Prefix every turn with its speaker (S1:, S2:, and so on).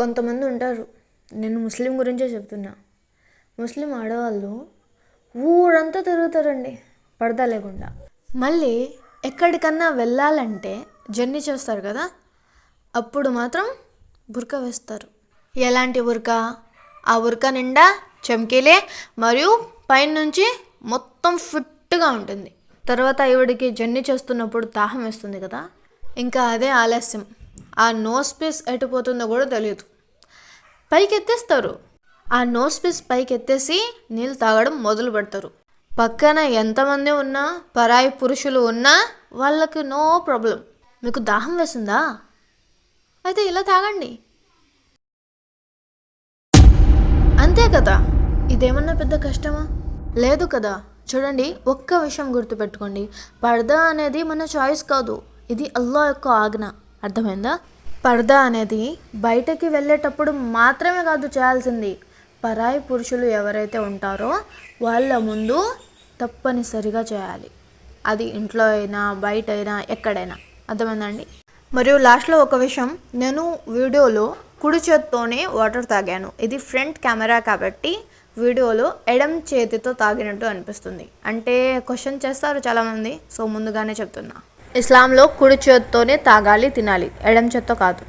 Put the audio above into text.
S1: కొంతమంది ఉంటారు, నేను ముస్లిం గురించే చెప్తున్నా. ముస్లిం ఆడవాళ్ళు ఊరంతా తిరుగుతారండి పరదా లేకుండా. మళ్ళీ ఎక్కడికన్నా వెళ్ళాలంటే జర్నీ చేస్తారు కదా, అప్పుడు మాత్రం బుర్కా వేస్తారు. ఎలాంటి బుర్కా? ఆ బుర్కా నిండా చమ్కీలే మరియు పైనుంచి మొత్తం ఫిట్గా ఉంటుంది. తర్వాత ఈవిడికి జర్నీ చేస్తున్నప్పుడు దాహం వేస్తుంది కదా, ఇంకా అదే ఆలస్యం. ఆ నోస్ పీస్ ఎటుపోతుందో కూడా తెలియదు, పైకి ఎత్తేస్తారు. ఆ నోస్ పీస్ పైకి ఎత్తేసి నీళ్ళు తాగడం మొదలు పెడతారు. పక్కన ఎంతమంది ఉన్నా, పరాయి పురుషులు ఉన్నా వాళ్ళకి నో ప్రాబ్లం. మీకు దాహం వేస్తుందా? అయితే ఇలా తాగండి, అంతే కదా. ఇదేమన్నా పెద్ద కష్టమా? లేదు కదా. చూడండి, ఒక్క విషయం గుర్తుపెట్టుకోండి, పర్దా అనేది మన చాయిస్ కాదు, ఇది అల్లా యొక్క ఆజ్ఞ. అర్థమైందా? పర్దా అనేది బయటకి వెళ్ళేటప్పుడు మాత్రమే కాదు చేయాల్సింది, పరాయి పురుషులు ఎవరైతే ఉంటారో వాళ్ళ ముందు తప్పనిసరిగా చేయాలి. అది ఇంట్లో అయినా బయట అయినా ఎక్కడైనా. అర్థమైందండి? మరియు లాస్ట్లో ఒక విషయం, నేను వీడియోలో కుడి చేత్తోనే వాటర్ తాగాను. ఇది ఫ్రంట్ కెమెరా కాబట్టి వీడియోలో ఎడమ చేతితో తాగినట్టు అనిపిస్తుంది. అంటే క్వశ్చన్ చేస్తారు చాలామంది, సో ముందుగానే చెప్తున్నా, ఇస్లాంలో కుడి చేత్తోనే తాగాలి, తినాలి, ఎడమ చేత్తో కాదు.